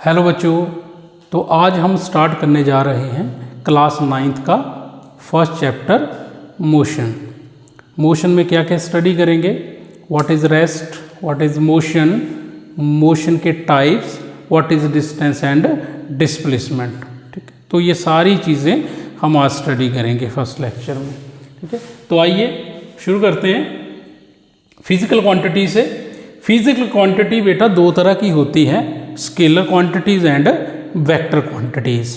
Hello बच्चों, तो आज हम स्टार्ट करने जा रहे हैं क्लास 9th का फर्स्ट चैप्टर मोशन। मोशन में क्या क्या स्टडी करेंगे? What is rest, what is motion, motion के types, what is distance and displacement. ठीक है, तो ये सारी चीज़ें हम आज स्टडी करेंगे फर्स्ट लेक्चर में। ठीक है, तो आइए शुरू करते हैं फिजिकल क्वांटिटी से। फिजिकल क्वांटिटी बेटा दो तरह की होती है, scalar quantities and vector quantities.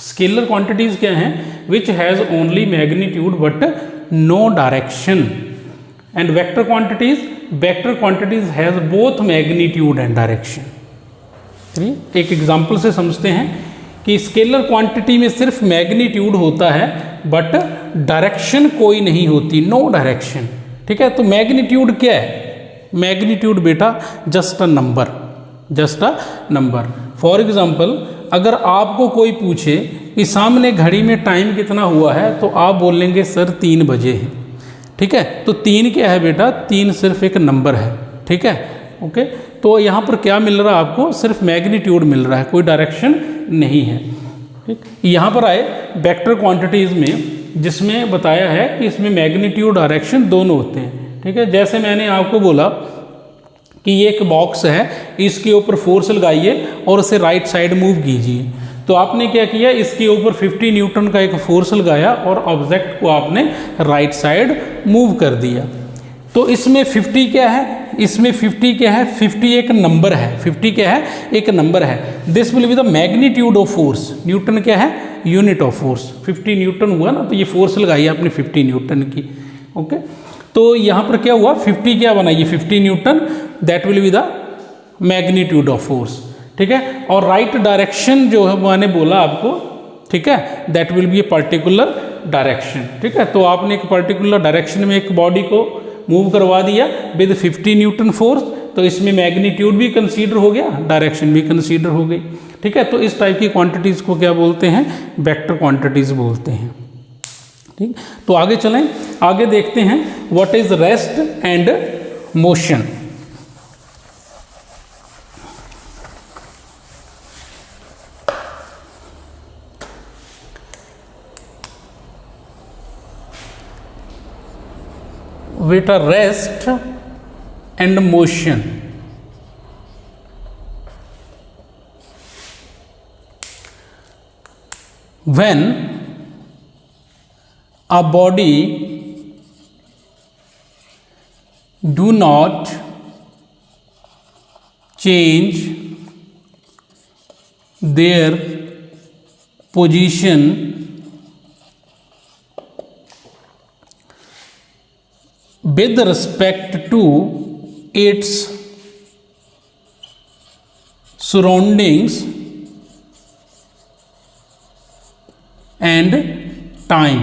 Scalar quantities क्या हैं? Which has only magnitude but no direction. And vector quantities has both magnitude and direction. चलिए एक एग्जांपल से समझते हैं कि स्केलर क्वांटिटी में सिर्फ मैग्नीट्यूड होता है बट डायरेक्शन कोई नहीं होती, नो डायरेक्शन। ठीक है, तो मैग्नीट्यूड क्या है? मैग्नीट्यूड बेटा just a number. For example, अगर आपको कोई पूछे कि सामने घड़ी में टाइम कितना हुआ है, तो आप बोलेंगे सर 3 बजे है। ठीक है, तो 3 क्या है बेटा? 3 सिर्फ एक नंबर है। ठीक है, ओके। तो यहाँ पर क्या मिल रहा है आपको? सिर्फ मैग्नीट्यूड मिल रहा है, कोई डायरेक्शन नहीं है। ठीक, यहाँ पर आए वेक्टर क्वांटिटीज़ में, जिसमें बताया है कि इसमें मैग्नीट्यूड डायरेक्शन दोनों होते हैं। ठीक है, जैसे मैंने आपको बोला कि ये एक बॉक्स है, इसके ऊपर फोर्स लगाइए और उसे राइट साइड मूव कीजिए। तो आपने क्या किया? इसके ऊपर 50 न्यूटन का एक फोर्स लगाया और ऑब्जेक्ट को आपने राइट साइड मूव कर दिया। तो इसमें 50 क्या है? इसमें 50 क्या है? 50 एक नंबर है। 50 क्या है? एक नंबर है। This will be the magnitude of force. Newton क्या है? Unit of force. 50 न्यूटन हुआ ना, तो ये फोर्स लगाई आपने 50 न्यूटन की। ओके, तो यहाँ पर क्या हुआ? 50 क्या बनाइए? 50 Newton, that will be the magnitude of force. ठीक है, और राइट डायरेक्शन जो है मैंने बोला आपको, ठीक है, that will be a particular direction. ठीक है, तो आपने एक पर्टिकुलर डायरेक्शन में एक बॉडी को मूव करवा दिया विद 50 न्यूटन फोर्स, तो इसमें मैग्नीट्यूड भी कंसीडर हो गया, डायरेक्शन भी कंसीडर हो गई। ठीक है, तो इस टाइप की क्वांटिटीज़ को क्या बोलते हैं? वेक्टर क्वांटिटीज़ बोलते हैं। ठीक, तो आगे चलें, आगे देखते हैं what is rest and motion. बेटा rest and motion, when a body do not change their position with respect to its surroundings and time,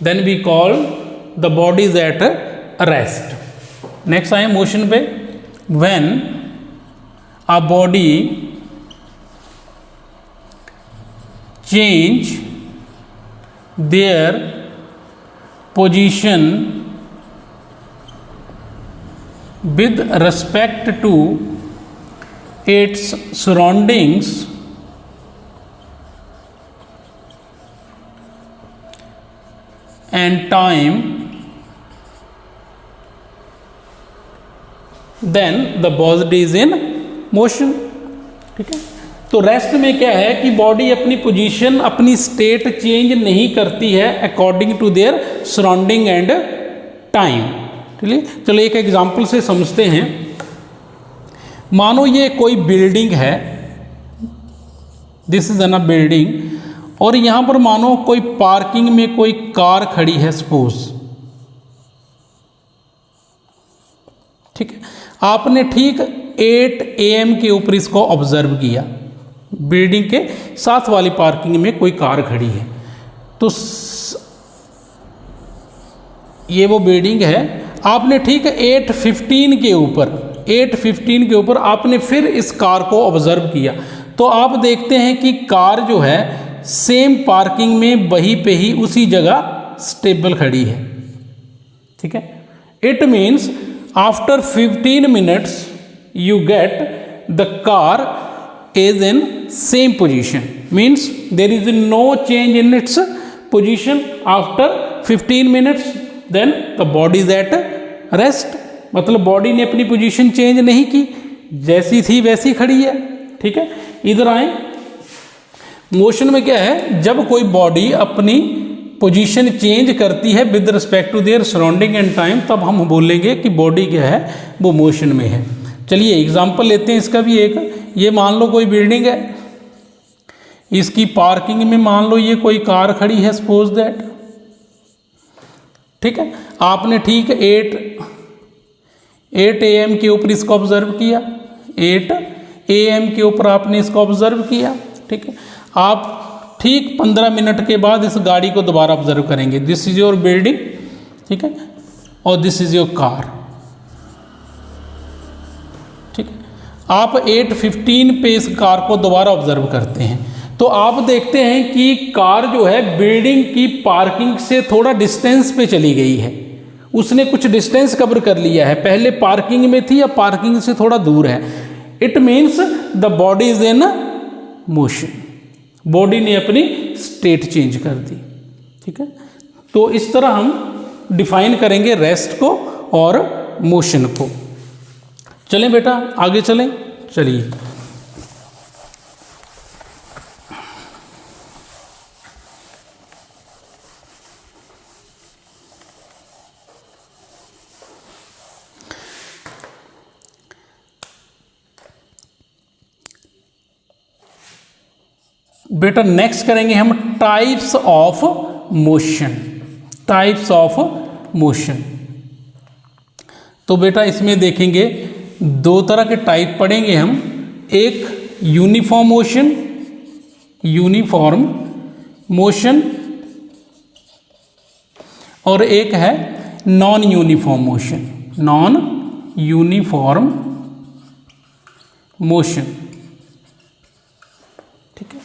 then we call the body is at rest. Next आए motion पे। when a body change their position with respect to its surroundings and time, then the body is in motion। ठीक है, तो rest में क्या है कि body अपनी पोजीशन, अपनी स्टेट चेंज नहीं करती है according to their surrounding and time. चलिए चलो एक एग्जांपल से समझते हैं। मानो ये कोई बिल्डिंग है, दिस इज अ बिल्डिंग, और यहां पर मानो कोई पार्किंग में कोई कार खड़ी है सपोज। ठीक है, आपने ठीक 8 AM के ऊपर इसको ऑब्जर्व किया, बिल्डिंग के साथ वाली पार्किंग में कोई कार खड़ी है। तो ये वो बिल्डिंग है, आपने ठीक 8:15 के ऊपर आपने फिर इस कार को ऑब्जर्व किया, तो आप देखते हैं कि कार जो है सेम पार्किंग में वहीं पे ही उसी जगह स्टेबल खड़ी है। ठीक है, it means after 15 minutes you get the car is in same position, means there is no change in its position after 15 minutes, then the body is at rest। मतलब बॉडी ने अपनी पोजीशन चेंज नहीं की, जैसी थी वैसी खड़ी है। ठीक है, इधर आए। मोशन में क्या है, जब कोई बॉडी अपनी पोजीशन चेंज करती है with respect to their surrounding and time, तब हम बोलेंगे कि बॉडी क्या है, वो मोशन में है। चलिए एग्जांपल लेते हैं इसका भी एक। ये मान लो कोई बिल्डिंग है, इसकी पार्किंग में मान लो ये कोई कार खड़ी है, सपोज दैट। ठीक है, आपने ठीक 8 AM के ऊपर इसको ऑब्जर्व किया, 8 AM के ऊपर आपने इसको ऑब्जर्व किया। ठीक है, आप ठीक 15 मिनट के बाद इस गाड़ी को दोबारा ऑब्जर्व करेंगे। दिस इज योर बिल्डिंग, ठीक है, और दिस इज योर कार। ठीक है, आप 8:15 पे इस कार को दोबारा ऑब्जर्व करते हैं, तो आप देखते हैं कि कार जो है बिल्डिंग की पार्किंग से थोड़ा डिस्टेंस पे चली गई है, उसने कुछ डिस्टेंस कवर कर लिया है। पहले पार्किंग में थी या पार्किंग से थोड़ा दूर है। It means the body is in motion, body ने अपनी स्टेट चेंज कर दी। ठीक है, तो इस तरह हम डिफाइन करेंगे रेस्ट को और मोशन को। चलें बेटा आगे चलें, चलिए। बेटा नेक्स्ट करेंगे हम types of motion. Types of motion, तो बेटा इसमें देखेंगे दो तरह के टाइप पढ़ेंगे हम। एक यूनिफॉर्म मोशन, यूनिफॉर्म मोशन, और एक है non uniform motion, non uniform motion. ठीक है,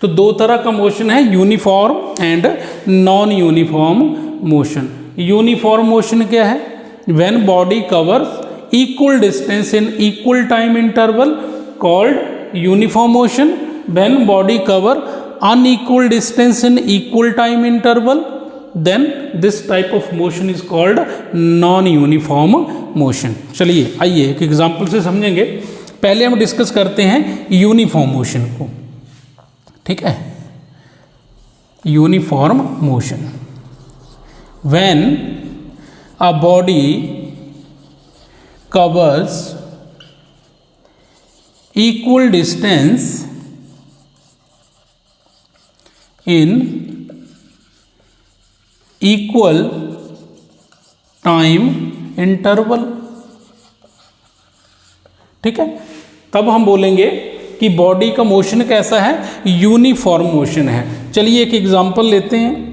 तो दो तरह का मोशन है, uniform and non uniform motion. Uniform motion क्या है, when body covers equal distance in equal time interval called uniform motion, when body cover unequal distance in equal time interval, then this type of motion is called non uniform motion। चलिए आइए एक example से समझेंगे। पहले हम discuss करते हैं uniform motion को। ठीक है, uniform motion, when a body covers equal distance in equal time interval। ठीक है, तब हम बोलेंगे कि बॉडी का मोशन कैसा है, यूनिफॉर्म मोशन है। चलिए एक एग्जांपल लेते हैं।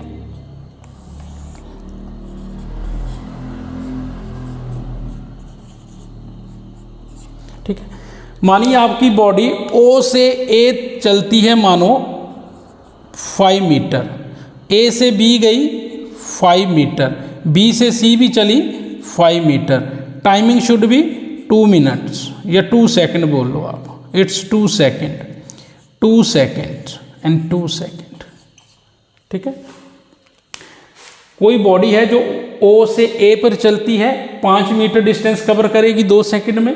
ठीक है, मानिए आपकी बॉडी O से A चलती है, मानो 5 मीटर, A से B गई 5 मीटर, B से C भी चली 5 metre. Timing should be 2 minutes या 2 सेकेंड बोल लो आप, it's 2 second, 2 second and 2 second. ठीक है, कोई बॉडी है जो O से A पर चलती है, 5 मीटर डिस्टेंस कवर करेगी 2 सेकेंड में।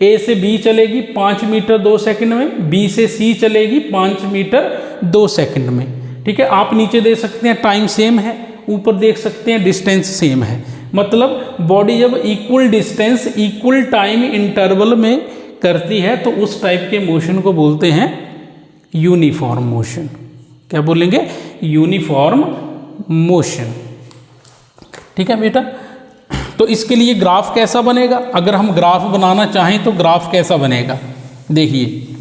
A से B चलेगी 5 मीटर 2 सेकंड में, B से C चलेगी 5 मीटर 2 सेकंड में। ठीक है, आप नीचे देख सकते हैं टाइम सेम है, ऊपर देख सकते हैं डिस्टेंस सेम है। मतलब बॉडी जब equal distance equal time interval में करती है तो उस टाइप के मोशन को बोलते हैं यूनिफॉर्म मोशन। क्या बोलेंगे, यूनिफॉर्म मोशन। ठीक है बेटा, तो इसके लिए ग्राफ कैसा बनेगा, अगर हम ग्राफ बनाना चाहें तो ग्राफ कैसा बनेगा, देखिए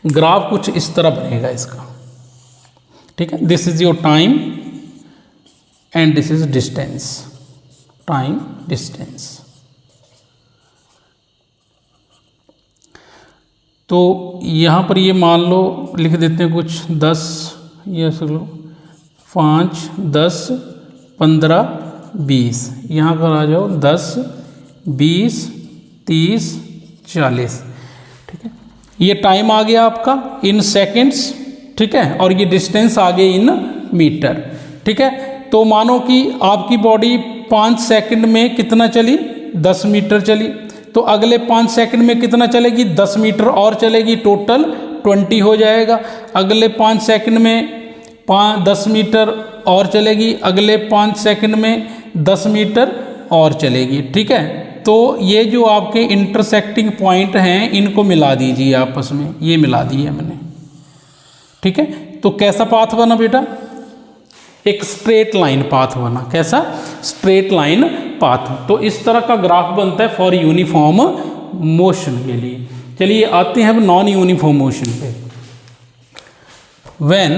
ग्राफ कुछ इस तरह बनेगा इसका। ठीक है, this is your time and this is distance, time distance. तो यहाँ पर ये मान लो लिख देते हैं कुछ 10, ये लो 5, 10, 15, 20, यहाँ पर आ जाओ 10, 20, 30, 40। ठीक है, ये टाइम आ गया आपका इन सेकेंड्स। ठीक है, और ये डिस्टेंस आ गई इन मीटर। ठीक है, तो मानो कि आपकी बॉडी 5 सेकंड में कितना चली, 10 मीटर चली, तो अगले 5 सेकंड में कितना चलेगी, 10 मीटर और चलेगी, टोटल 20 हो जाएगा। अगले 5 सेकंड में 10 मीटर और चलेगी, अगले 5 सेकंड में 10 मीटर और चलेगी। ठीक है, तो ये जो आपके इंटरसेक्टिंग पॉइंट हैं इनको मिला दीजिए आपस में, ये मिला दिए मैंने। ठीक है, तो कैसा पाथ बना बेटा, एक स्ट्रेट लाइन पाथ बना। कैसा, स्ट्रेट लाइन पाथ। तो इस तरह का ग्राफ बनता है फॉर यूनिफॉर्म मोशन के लिए। चलिए आते हैं अब नॉन यूनिफॉर्म मोशन पे। When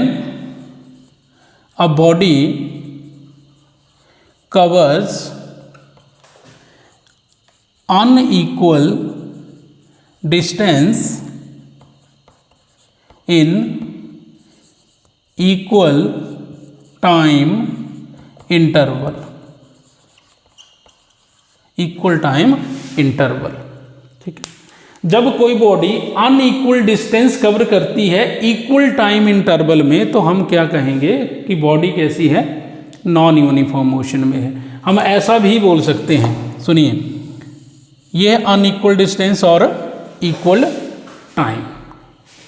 a body covers unequal distance in equal time interval, equal time interval. ठीक है, जब कोई बॉडी अनइक्वल डिस्टेंस कवर करती है इक्वल टाइम इंटरवल में, तो हम क्या कहेंगे कि बॉडी कैसी है, नॉन यूनिफॉर्म मोशन में है। हम ऐसा भी बोल सकते हैं, सुनिए, ये अनइक्वल डिस्टेंस और equal time,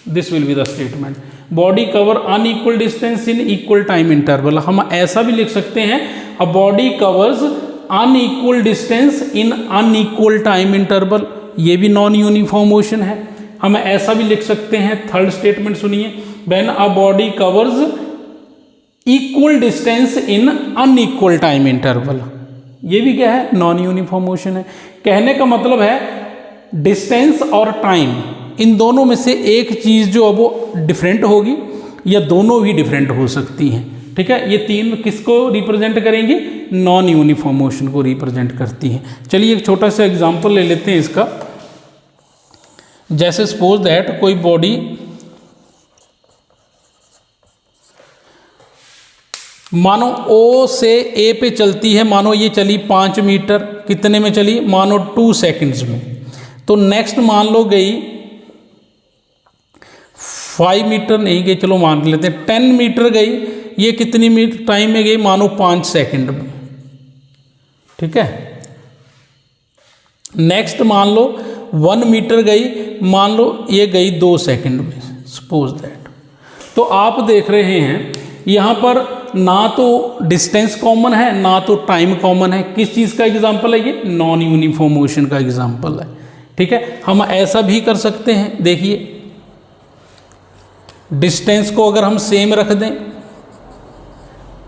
this will be the statement. Body cover unequal distance in equal time interval. हम ऐसा भी लिख सकते हैं, a body covers unequal distance in unequal time interval, ये भी नॉन यूनिफॉर्म मोशन है। हम ऐसा भी लिख सकते हैं, थर्ड स्टेटमेंट सुनिए, when a body covers equal distance in unequal time interval, ये भी क्या है, नॉन यूनिफॉर्म मोशन है। कहने का मतलब है डिस्टेंस और टाइम, इन दोनों में से एक चीज जो है वो डिफरेंट होगी या दोनों भी डिफरेंट हो सकती हैं। ठीक है, ये तीन किसको रिप्रेजेंट करेंगी, नॉन यूनिफॉर्म मोशन को रिप्रेजेंट करती हैं। चलिए एक छोटा सा एग्जांपल ले लेते हैं इसका। जैसे सपोज दैट कोई बॉडी मानो O से A पे चलती है, मानो ये चली 5 मीटर, कितने में चली, मानो 2 सेकंड्स में। तो नेक्स्ट मान लो गई 5 मीटर नहीं गई, चलो मान लेते हैं 10 मीटर गई, ये कितनी मीटर टाइम में गई, मानो 5 सेकंड में। ठीक है, नेक्स्ट मान लो 1 मीटर गई, मान लो ये गई 2 सेकंड में, सपोज दैट। तो आप देख रहे हैं यहाँ पर ना तो डिस्टेंस कॉमन है ना तो टाइम कॉमन है। किस चीज़ का एग्जाम्पल है ये, नॉन यूनिफॉर्म मोशन का एग्जाम्पल है। ठीक है, हम ऐसा भी कर सकते हैं, देखिए डिस्टेंस को अगर हम सेम रख दें,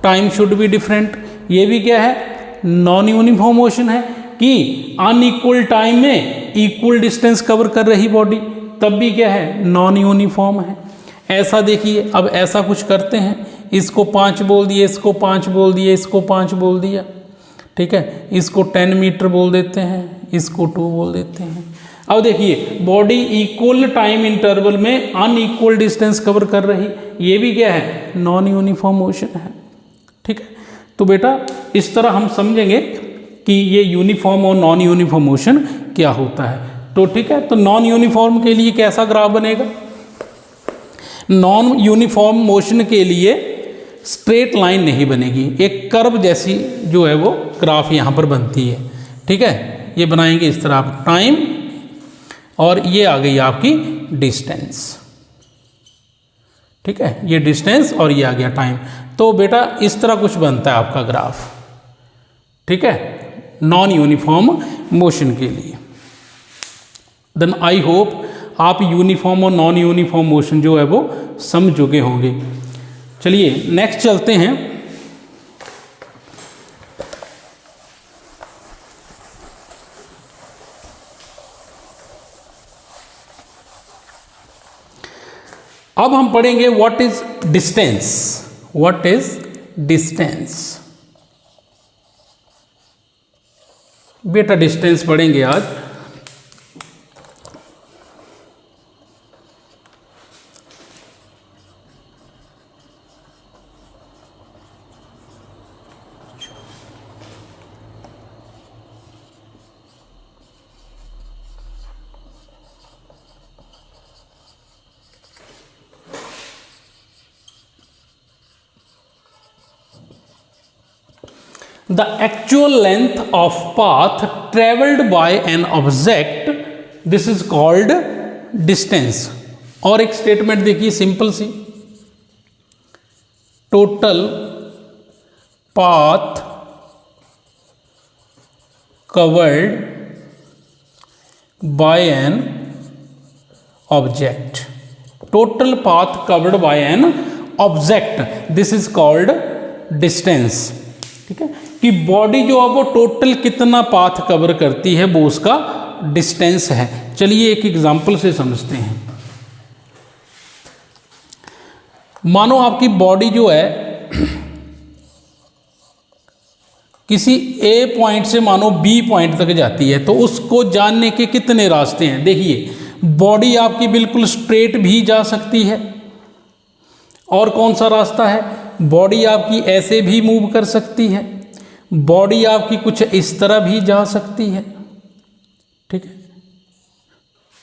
टाइम शुड बी डिफरेंट, ये भी क्या है, नॉन यूनिफॉर्म मोशन है कि अनइक्वल टाइम में इक्वल डिस्टेंस कवर कर रही बॉडी, तब भी क्या है, नॉन यूनिफॉर्म है। ऐसा देखिए, अब ऐसा कुछ करते हैं, इसको 5 बोल दिए, इसको 5 बोल दिए, इसको 5 बोल दिया। ठीक है, इसको 10 मीटर बोल देते हैं, इसको 2 बोल देते हैं। अब देखिए बॉडी इक्वल टाइम इंटरवल में अनइक्वल डिस्टेंस कवर कर रही, ये भी क्या है, नॉन यूनिफॉर्म मोशन है। ठीक है, तो बेटा इस तरह हम समझेंगे कि ये यूनिफॉर्म और नॉन यूनिफॉर्म मोशन क्या होता है। तो ठीक है, तो नॉन यूनिफॉर्म के लिए कैसा ग्राफ बनेगा, नॉन यूनिफॉर्म मोशन के लिए स्ट्रेट लाइन नहीं बनेगी, एक कर्व जैसी जो है वो ग्राफ यहाँ पर बनती है। ठीक है, ये बनाएंगे इस तरह आप, टाइम और ये आ गई आपकी डिस्टेंस। ठीक है, ये डिस्टेंस और ये आ गया टाइम। तो बेटा इस तरह कुछ बनता है आपका ग्राफ। ठीक है, नॉन यूनिफॉर्म मोशन के लिए। देन आई होप आप यूनिफॉर्म और नॉन यूनिफॉर्म मोशन जो है वो समझ चुके होंगे। चलिए नेक्स्ट चलते हैं। अब हम पढ़ेंगे what is distance, what is distance. बेटा डिस्टेंस पढ़ेंगे आज। The actual length of path travelled by an object, this is called distance. और एक स्टेटमेंट देखिए सिंपल सी, total path covered by an object, total path covered by an object, this is called distance. ठीक है, कि body जो है वो टोटल कितना पाथ कवर करती है वो उसका डिस्टेंस है। चलिए एक एग्जांपल से समझते हैं। मानो आपकी बॉडी जो है किसी ए पॉइंट से मानो बी पॉइंट तक जाती है, तो उसको जानने के कितने रास्ते हैं। देखिए, बॉडी आपकी बिल्कुल स्ट्रेट भी जा सकती है, और कौन सा रास्ता है, बॉडी आपकी ऐसे भी मूव कर सकती है, बॉडी आपकी कुछ इस तरह भी जा सकती है। ठीक है,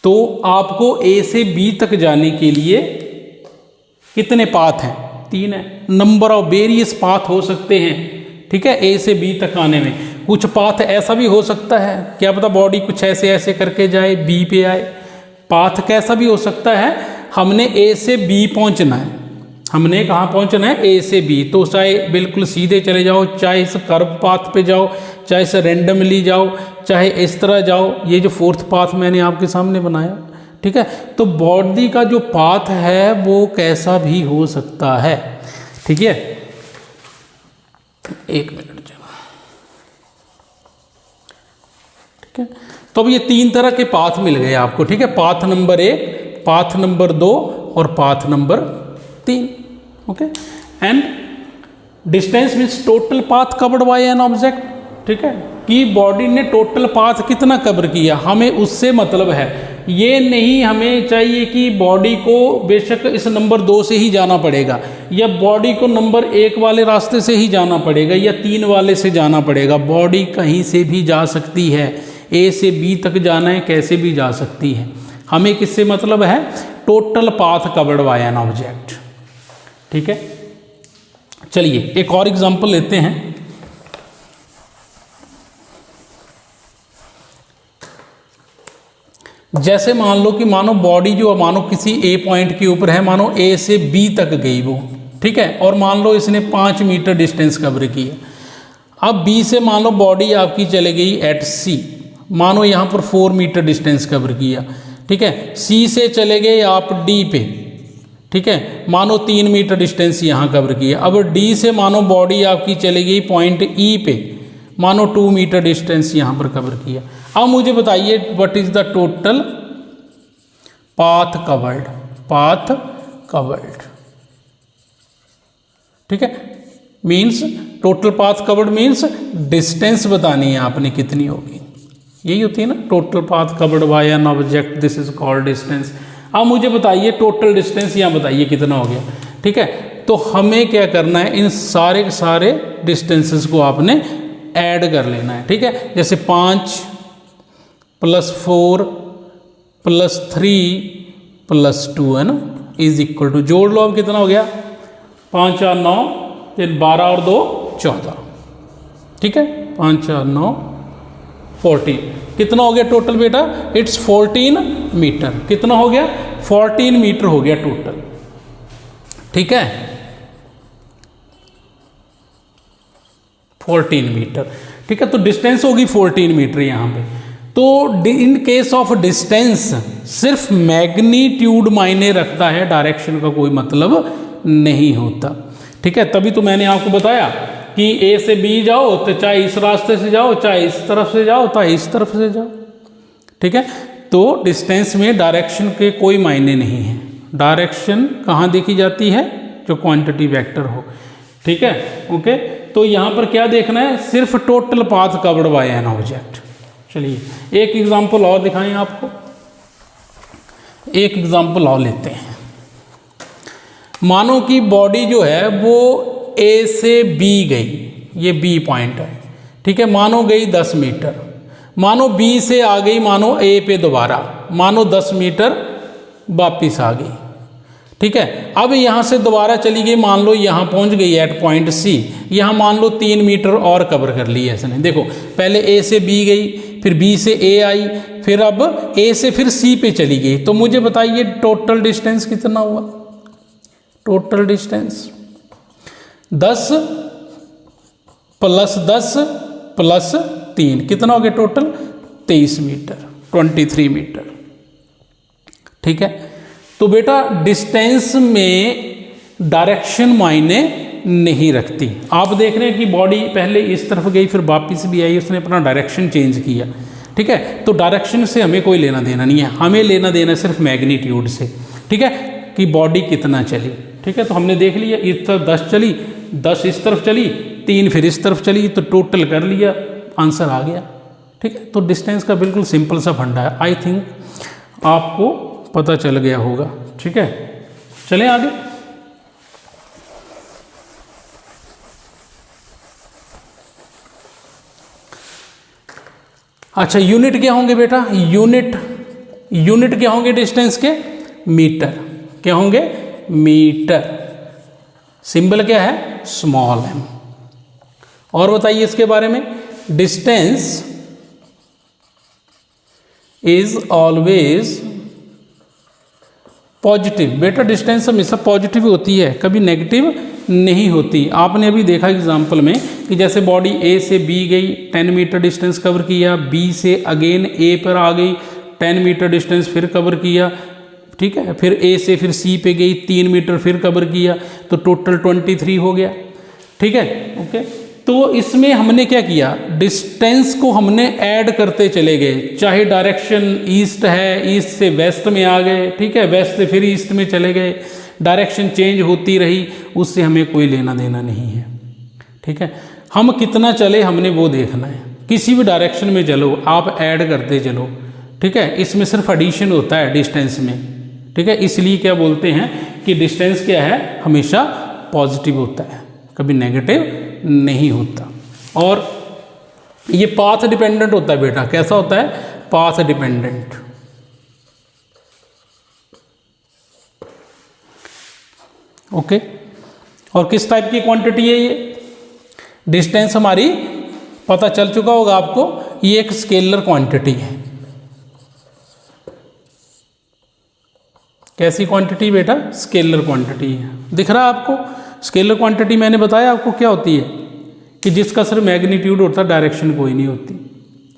तो आपको ए से बी तक जाने के लिए कितने पाथ हैं, 3 है। नंबर ऑफ वेरियस पाथ हो सकते हैं। ठीक है, ए से बी तक आने में कुछ पाथ ऐसा भी हो सकता है, क्या पता बॉडी कुछ ऐसे ऐसे करके जाए बी पे आए। पाथ कैसा भी हो सकता है, हमने ए से बी पहुंचना है, हमने कहाँ पहुंचना है, ए से बी। तो चाहे बिल्कुल सीधे चले जाओ, चाहे इस कर्व पाथ पे जाओ, चाहे इसे रेंडमली जाओ, चाहे इस तरह जाओ। ये जो 4th पाथ मैंने आपके सामने बनाया। ठीक है, तो बॉडी का जो पाथ है वो कैसा भी हो सकता है। ठीक है, एक मिनट चलो। ठीक है, तो अब ये 3 तरह के पाथ मिल गए आपको। ठीक है, पाथ नंबर 1, पाथ नंबर 2 और path number 3। Okay, and distance means total path covered by an object. ठीक है, कि बॉडी ने टोटल पाथ कितना कवर किया, हमें उससे मतलब है। ये नहीं हमें चाहिए कि बॉडी को बेशक इस नंबर 2 से ही जाना पड़ेगा, या बॉडी को नंबर 1 वाले रास्ते से ही जाना पड़ेगा, या 3 वाले से जाना पड़ेगा। बॉडी कहीं से भी जा सकती है, ए से बी तक जाना है कैसे भी जा सकती है। हमें किससे मतलब है, total path covered by an object. ठीक है, चलिए एक और एग्जांपल लेते हैं। जैसे मान लो कि मानो बॉडी जो मानो किसी ए पॉइंट के ऊपर है, मानो ए से बी तक गई वो। ठीक है, और मान लो इसने 5 मीटर डिस्टेंस कवर किया। अब बी से मान लो बॉडी आपकी चले गई एट सी, मानो यहाँ पर 4 मीटर डिस्टेंस कवर किया। ठीक है, सी से चले गए आप डी पे। ठीक है, मानो 3 मीटर डिस्टेंस यहाँ कवर किया। अब डी से मानो बॉडी आपकी चली गई पॉइंट ई पे, मानो 2 मीटर डिस्टेंस यहाँ पर कवर किया। अब मुझे बताइए what is the total path covered, path covered. ठीक है, means total path covered means distance बतानी है आपने कितनी होगी। यही होती है ना, total path covered by an object, this is called distance. अब मुझे बताइए टोटल डिस्टेंस यहाँ बताइए कितना हो गया। ठीक है, तो हमें क्या करना है, इन सारे के सारे डिस्टेंसेस को आपने ऐड कर लेना है। ठीक है, जैसे 5 + 4 + 3 + 2 है ना, इज इक्वल टू, जोड़ लो अब कितना हो गया, 5 4 9, फिर 12 और 2 14। ठीक है, 5 4 9 14, कितना हो गया टोटल बेटा, इट्स 14 मीटर। कितना हो गया, 14 मीटर हो गया टोटल। ठीक है, 14 मीटर। ठीक है, तो डिस्टेंस होगी 14 मीटर यहाँ पे। तो इन केस ऑफ डिस्टेंस सिर्फ मैग्नीट्यूड मायने रखता है, डायरेक्शन का कोई मतलब नहीं होता। ठीक है, तभी तो मैंने आपको बताया कि ए से बी जाओ तो चाहे इस रास्ते से जाओ, चाहे इस तरफ से जाओ, चाहे इस तरफ से जाओ। ठीक है, तो डिस्टेंस में डायरेक्शन के कोई मायने नहीं है। डायरेक्शन कहाँ देखी जाती है, जो क्वांटिटी वेक्टर हो। ठीक है, ओके, तो यहाँ पर क्या देखना है, सिर्फ total path covered by an object. चलिए एक एग्जांपल और दिखाएं आपको, एक एग्जांपल और लेते हैं। मानो कि बॉडी जो है वो ए से बी गई, ये बी पॉइंट है। ठीक है, मानो गई 10 मीटर, मानो बी से आ गई मानो ए पे दोबारा, मानो 10 मीटर वापिस आ गई। ठीक है। अब यहाँ से दोबारा चली गई, मान लो यहाँ पहुँच गई एट पॉइंट सी, यहाँ मान लो 3 मीटर और कवर कर ली ऐसे नहीं। देखो पहले ए से बी गई, फिर बी से ए आई, फिर अब ए से फिर सी पे चली गई। तो मुझे बताइए टोटल डिस्टेंस कितना हुआ? टोटल डिस्टेंस 10 + 10 + 3 कितना हो गया टोटल? 23 metre, 23 metre. ठीक है। तो बेटा डिस्टेंस में डायरेक्शन मायने नहीं रखती। आप देख रहे हैं कि बॉडी पहले इस तरफ गई, फिर वापस भी आई, उसने अपना डायरेक्शन चेंज किया। ठीक है। तो डायरेक्शन से हमें कोई लेना देना नहीं है, हमें लेना देना सिर्फ मैग्नीट्यूड से। ठीक है, कि बॉडी कितना चली। ठीक है। तो हमने देख लिया इस तरफ 10 चली, 10 इस तरफ चली, 3 फिर इस तरफ चली, तो टोटल कर लिया, आंसर आ गया। ठीक है। तो डिस्टेंस का बिल्कुल सिंपल सा फंडा है। आई थिंक आपको पता चल गया होगा। ठीक है, चलें आगे। अच्छा, यूनिट क्या होंगे बेटा? यूनिट क्या होंगे डिस्टेंस के? मीटर। क्या होंगे? मीटर। सिंबल क्या है? Small m। और बताइए इसके बारे में। Distance is always positive. बेटा डिस्टेंस हमेशा पॉजिटिव होती है, कभी नेगेटिव नहीं होती। आपने अभी देखा एग्जाम्पल में कि जैसे बॉडी ए से बी गई, 10 मीटर डिस्टेंस कवर किया, बी से अगेन ए पर आ गई, 10 मीटर डिस्टेंस फिर कवर किया। ठीक है। फिर ए से फिर सी पे गई, 3 मीटर फिर कवर किया, तो टोटल 23 हो गया। ठीक है। ओके। तो इसमें हमने क्या किया? डिस्टेंस को हमने ऐड करते चले गए, चाहे डायरेक्शन ईस्ट है, ईस्ट से वेस्ट में आ गए। ठीक है। वेस्ट से फिर ईस्ट में चले गए, डायरेक्शन चेंज होती रही, उससे हमें कोई लेना देना नहीं है। ठीक है। हम कितना चले हमने वो देखना है। किसी भी डायरेक्शन में चलो, आप ऐड करते चलो। ठीक है। इसमें सिर्फ एडिशन होता है डिस्टेंस में। ठीक है। इसलिए क्या बोलते हैं कि डिस्टेंस क्या है? हमेशा पॉजिटिव होता है, कभी नेगेटिव नहीं होता। और ये पाथ डिपेंडेंट होता है बेटा। कैसा होता है? Path dependent. ओके। और किस टाइप की क्वांटिटी है ये? डिस्टेंस हमारी पता चल चुका होगा आपको, ये एक स्केलर क्वांटिटी है। कैसी क्वांटिटी बेटा? स्केलर क्वांटिटी है। दिख रहा है आपको? स्केलर क्वांटिटी मैंने बताया आपको क्या होती है, कि जिसका सिर्फ मैग्नीट्यूड होता है, डायरेक्शन कोई नहीं होती।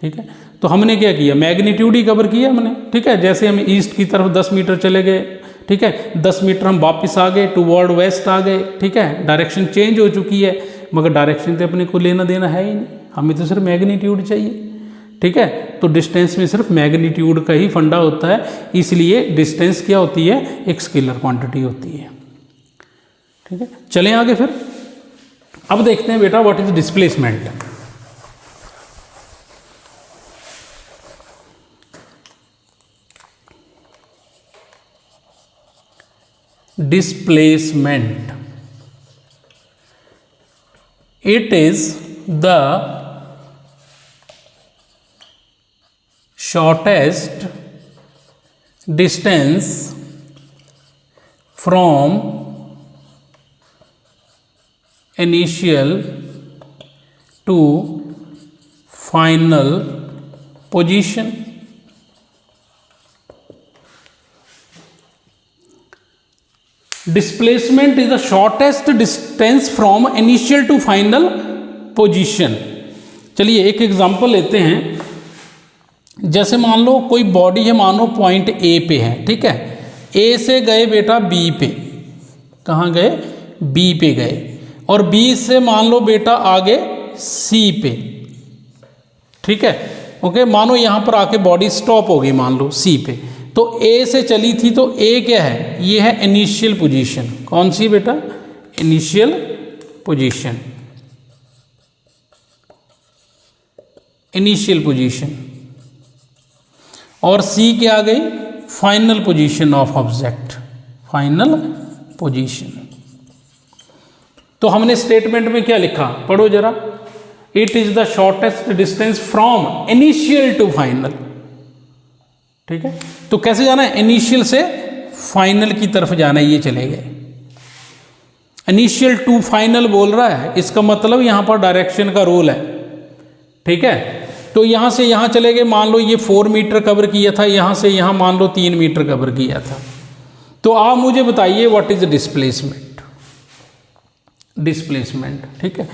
ठीक है। तो हमने क्या किया? मैग्नीट्यूड ही कवर किया हमने। ठीक है। जैसे हम ईस्ट की तरफ 10 मीटर चले गए, ठीक है, 10 मीटर हम वापस आ गए, टुवर्ड वेस्ट आ गए। ठीक है। डायरेक्शन चेंज हो चुकी है, मगर डायरेक्शन तो अपने को लेना देना है ही नहीं, हमें तो सिर्फ मैग्नीट्यूड चाहिए। ठीक है। तो डिस्टेंस में सिर्फ मैग्नीट्यूड का ही फंडा होता है, इसलिए डिस्टेंस क्या होती है? एक स्केलर क्वांटिटी होती है। ठीक है। चलें आगे फिर। अब देखते हैं बेटा what is displacement. Displacement, it is the shortest distance from initial to final position. Displacement is the shortest distance from initial to final position. चलिए एक एग्जांपल लेते हैं। जैसे मान लो कोई बॉडी है, मान लो पॉइंट ए पे है। ठीक है। ए से गए बेटा बी पे, कहाँ गए? बी पे गए, और बी से मान लो बेटा आगे सी पे। ठीक है। ओके। मानो यहाँ पर आके बॉडी स्टॉप हो गई, मान लो सी पे। तो ए से चली थी, तो ए क्या है? ये है इनिशियल पोजीशन। कौन सी बेटा? Initial position. Initial position. और सी क्या आ गई? Final position of object. Final position. तो हमने स्टेटमेंट में क्या लिखा? पढ़ो जरा। It is the shortest distance from initial to final. ठीक है। तो कैसे जाना है? इनिशियल से फाइनल की तरफ जाना है, ये चले गए। इनिशियल टू फाइनल बोल रहा है, इसका मतलब यहाँ पर डायरेक्शन का रोल है, ठीक है। तो यहाँ से यहाँ चले गए, मान लो ये 4 मीटर कवर किया था, यहाँ से यहाँ मान लो 3 मीटर कवर किया था। तो आप मुझे बताइए व्हाट इज डिस्प्लेसमेंट, डिस्प्लेसमेंट, ठीक है।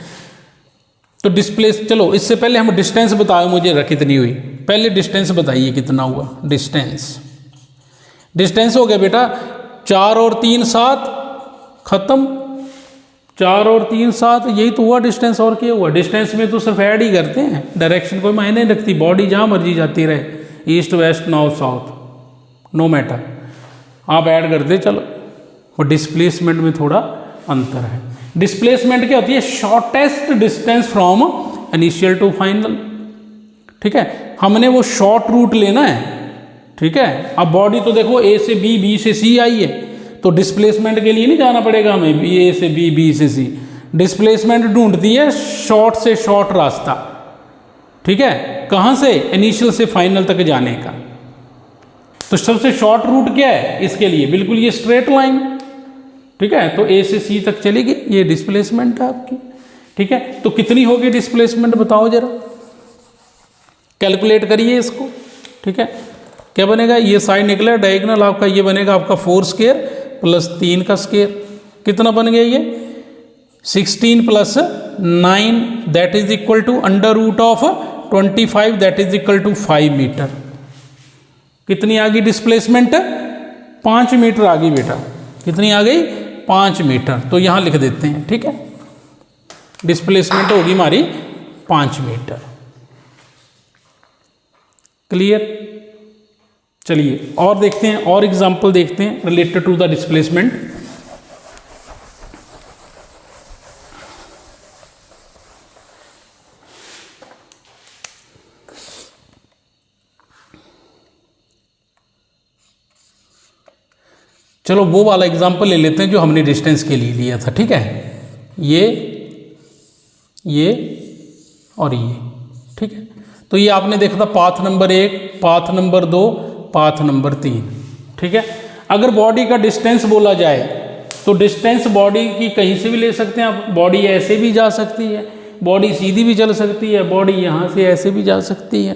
तो डिस्प्लेस, चलो इससे पहले हम डिस्टेंस बताओ मुझे कितनी हुई, पहले डिस्टेंस बताइए कितना हुआ। डिस्टेंस हो गया बेटा 4 और 3 7, खत्म। 4 और 3 7, यही तो हुआ डिस्टेंस, और क्या हुआ। डिस्टेंस में तो सिर्फ ऐड ही करते हैं, डायरेक्शन कोई मायने नहीं रखती, बॉडी जहाँ मर्जी जाती रहे, east west north south, no matter, आप ऐड करते चलो। और डिस्प्लेसमेंट में थोड़ा अंतर है। डिस्प्लेसमेंट क्या होती है, shortest distance from initial to final, ठीक है। हमने वो शॉर्ट रूट लेना है, ठीक है। अब बॉडी तो देखो ए से बी, बी से सी आई है, तो डिस्प्लेसमेंट के लिए नहीं जाना पड़ेगा हमें ए से बी, बी से सी। डिस्प्लेसमेंट ढूंढती है शॉर्ट से शॉर्ट रास्ता, ठीक है, कहां से, इनिशियल से फाइनल तक जाने का। तो सबसे शॉर्ट रूट क्या है इसके लिए, बिल्कुल ये स्ट्रेट लाइन, ठीक है। तो ए से सी तक चलेगी, ये डिस्प्लेसमेंट है आपकी, ठीक है। तो कितनी होगी डिस्प्लेसमेंट बताओ जरा, कैलकुलेट करिए इसको, ठीक है। क्या बनेगा, ये साइड निकला डायगोनल आपका, ये बनेगा आपका 4 स्क्वायर प्लस 3 का स्क्वायर, कितना बन गया ये 16 plus 9 that is equal to under root of 25 that is equal to 5 metre. कितनी आ गई डिस्प्लेसमेंट, 5 मीटर आ गई बेटा, कितनी आ गई 5 मीटर। तो यहां लिख देते हैं, ठीक है। डिस्प्लेसमेंट होगी हमारी 5 मीटर, क्लियर। चलिए और देखते हैं, और एग्जांपल देखते हैं रिलेटेड टू द डिस्प्लेसमेंट। चलो वो वाला एग्जांपल ले लेते हैं जो हमने डिस्टेंस के लिए लिया था, ठीक है। ये और ये, ठीक है। तो ये आपने देखा था path number 1, path number 2, path number 3, ठीक है। अगर बॉडी का डिस्टेंस बोला जाए तो डिस्टेंस बॉडी की कहीं से भी ले सकते हैं आप, बॉडी ऐसे भी जा सकती है, बॉडी सीधी भी चल सकती है, बॉडी यहाँ से ऐसे भी जा सकती है,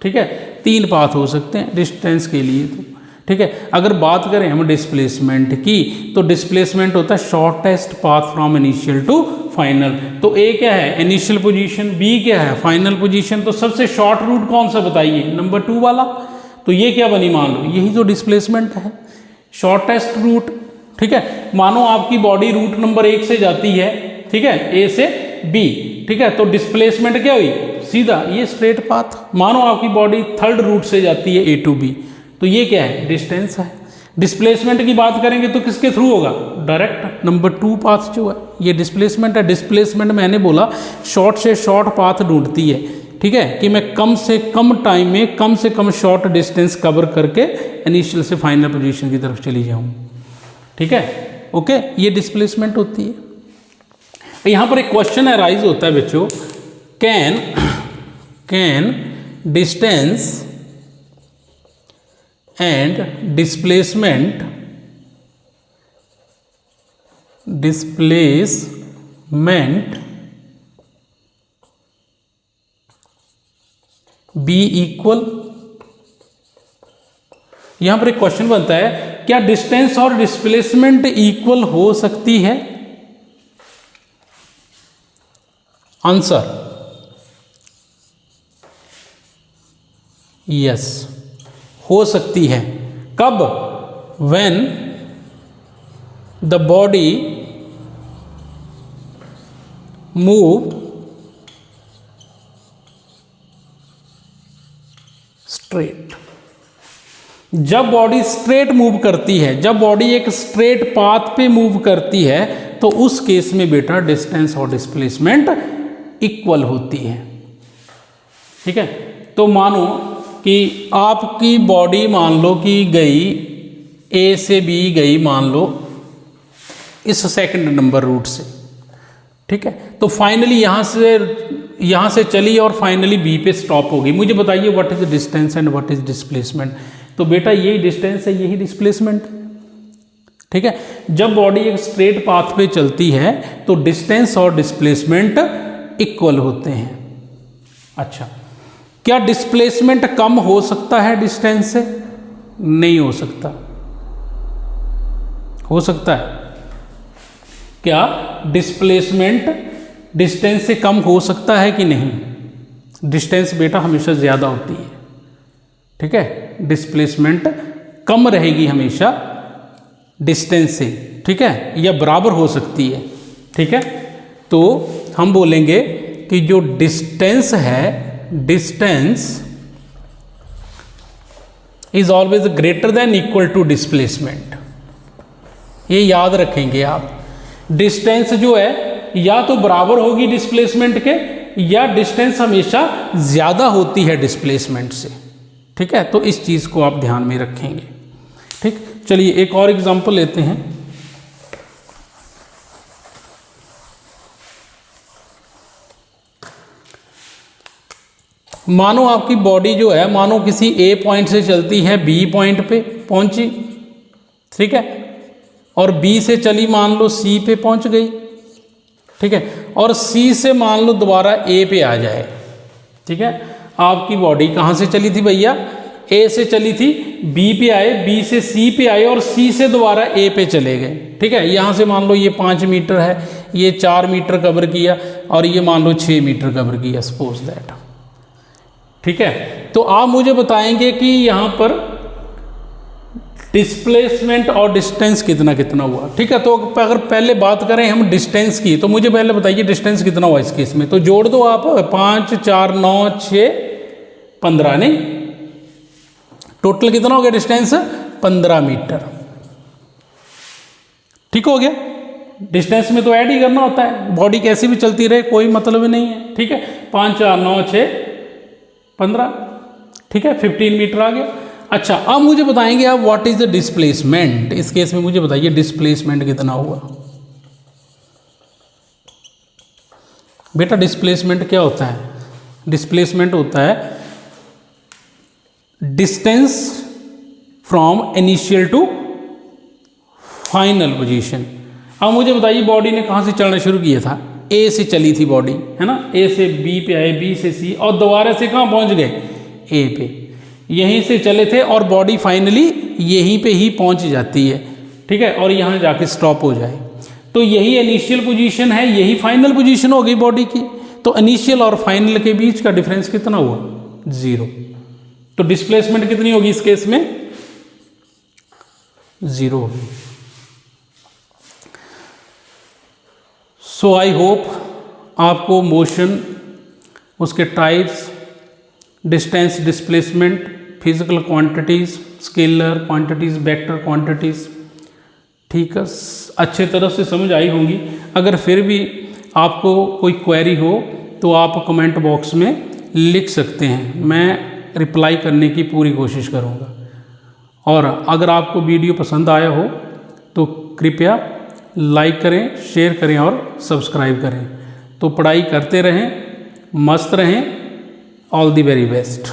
ठीक है। 3 पाथ हो सकते हैं डिस्टेंस के लिए, तो ठीक है। अगर बात करें हम डिस्प्लेसमेंट की, तो डिस्प्लेसमेंट होता है shortest path from initial to final. तो ए क्या है, इनिशियल पोजीशन, बी क्या है, फाइनल पोजीशन। तो सबसे शॉर्ट रूट कौन सा बताइए, नंबर 2 वाला। तो ये क्या बनी, मान लो यही जो डिस्प्लेसमेंट है, शॉर्टेस्ट रूट, ठीक है। मानो आपकी बॉडी रूट नंबर 1 से जाती है, ठीक है, ए से बी, ठीक है। तो डिस्प्लेसमेंट क्या हुई, सीधा ये स्ट्रेट पाथ। मानो आपकी बॉडी 3rd रूट से जाती है ए टू बी, तो ये क्या है, डिस्टेंस है। डिस्प्लेसमेंट की बात करेंगे तो किसके थ्रू होगा, डायरेक्ट नंबर 2 पाथ जो है, ये डिस्प्लेसमेंट है। डिस्प्लेसमेंट मैंने बोला शॉर्ट से शॉर्ट पाथ ढूंढती है, ठीक है, कि मैं कम से कम टाइम में कम से कम शॉर्ट डिस्टेंस कवर करके इनिशियल से फाइनल पोजीशन की तरफ चली जाऊं, ठीक है, ओके। ये डिस्प्लेसमेंट होती है। यहां पर एक क्वेश्चन अराइज होता है बच्चों, can distance and displacement be equal. यहां पर एक क्वेश्चन बनता है, क्या डिस्टेंस और डिस्प्लेसमेंट इक्वल हो सकती है। आंसर यस, हो सकती है। कब, when the body move straight. जब बॉडी स्ट्रेट मूव करती है, जब बॉडी एक स्ट्रेट पाथ पे मूव करती है, तो उस केस में बेटा डिस्टेंस और डिस्प्लेसमेंट इक्वल होती है, ठीक है। तो मानो कि आपकी बॉडी मान लो कि गई ए से बी गई, मान लो इस 2nd नंबर रूट से, ठीक है। तो फाइनली यहां से चली और फाइनली बी पे स्टॉप हो गई। मुझे बताइए what is distance and what is displacement. तो बेटा यही डिस्टेंस है, यही डिस्प्लेसमेंट, ठीक है। जब बॉडी एक स्ट्रेट पाथ पे चलती है तो डिस्टेंस और डिस्प्लेसमेंट इक्वल होते हैं। अच्छा, क्या डिस्प्लेसमेंट कम हो सकता है डिस्टेंस से? नहीं हो सकता। हो सकता है क्या डिस्प्लेसमेंट डिस्टेंस से कम हो सकता है कि नहीं? डिस्टेंस बेटा हमेशा ज़्यादा होती है, ठीक है। डिस्प्लेसमेंट कम रहेगी हमेशा डिस्टेंस से, ठीक है, या बराबर हो सकती है, ठीक है। तो हम बोलेंगे कि जो डिस्टेंस है, distance is always greater than equal to displacement. ये याद रखेंगे आप। डिस्टेंस जो है या तो बराबर होगी डिस्प्लेसमेंट के, या डिस्टेंस हमेशा ज़्यादा होती है डिस्प्लेसमेंट से, ठीक है। तो इस चीज़ को आप ध्यान में रखेंगे, ठीक। चलिए एक और एग्जांपल लेते हैं। मानो आपकी बॉडी जो है, मानो किसी ए पॉइंट से चलती है बी पॉइंट पे पहुंची, ठीक है, और बी से चली मान लो सी पे पहुंच गई, ठीक है, और सी से मान लो दोबारा ए पे आ जाए, ठीक है। आपकी बॉडी कहाँ से चली थी भैया? ए से चली थी, बी पे आए, बी से सी पे आए और सी से दोबारा ए पे चले गए, ठीक है। यहाँ से मान लो ये 5 मीटर है, ये 4 मीटर कवर किया और ये मान लो 6 मीटर कवर किया, सपोज दैट, ठीक है। तो आप मुझे बताएंगे कि यहाँ पर डिस्प्लेसमेंट और डिस्टेंस कितना कितना हुआ, ठीक है। तो अगर पहले बात करें हम डिस्टेंस की, तो मुझे पहले बताइए डिस्टेंस कितना हुआ इस केस में। तो जोड़ दो आप, 5 4 9 6 15, नहीं, टोटल कितना हो गया डिस्टेंस? 15 मीटर, ठीक हो गया। डिस्टेंस में तो ऐड ही करना होता है, बॉडी कैसी भी चलती रहे कोई मतलब नहीं है, ठीक है। 5 4 9 6 15, ठीक है, 15 मीटर आ गया। अच्छा, अब मुझे बताएंगे आप व्हाट इज द डिस्प्लेसमेंट। इस केस में मुझे बताइए डिस्प्लेसमेंट कितना हुआ। बेटा डिस्प्लेसमेंट क्या होता है? डिस्प्लेसमेंट होता है distance from initial to final position. अब मुझे बताइए बॉडी ने कहाँ से चलना शुरू किया था? ए से चली थी बॉडी, है ना, ए से बी पे आए, बी से सी, और दोबारा से कहाँ पहुँच गए? ए पे। यहीं से चले थे और बॉडी फाइनली यहीं पे ही पहुँच जाती है, ठीक है, और यहाँ जाके स्टॉप हो जाए। तो यही इनिशियल पोजीशन है, यही फाइनल पोजीशन हो गई बॉडी की। तो इनिशियल और फाइनल के बीच का डिफरेंस कितना हुआ? 0। तो डिस्प्लेसमेंट कितनी होगी इस केस में? 0 होगी। सो आई होप आपको मोशन, उसके types, distance, displacement, physical quantities, scalar quantities, vector quantities, ठीक है, अच्छे तरह से समझ आई होंगी। अगर फिर भी आपको कोई क्वेरी हो तो आप कमेंट बॉक्स में लिख सकते हैं, मैं रिप्लाई करने की पूरी कोशिश करूँगा। और अगर आपको वीडियो पसंद आया हो तो कृपया लाइक करें, शेयर करें और सब्सक्राइब करें। तो पढ़ाई करते रहें, मस्त रहें। All the very best.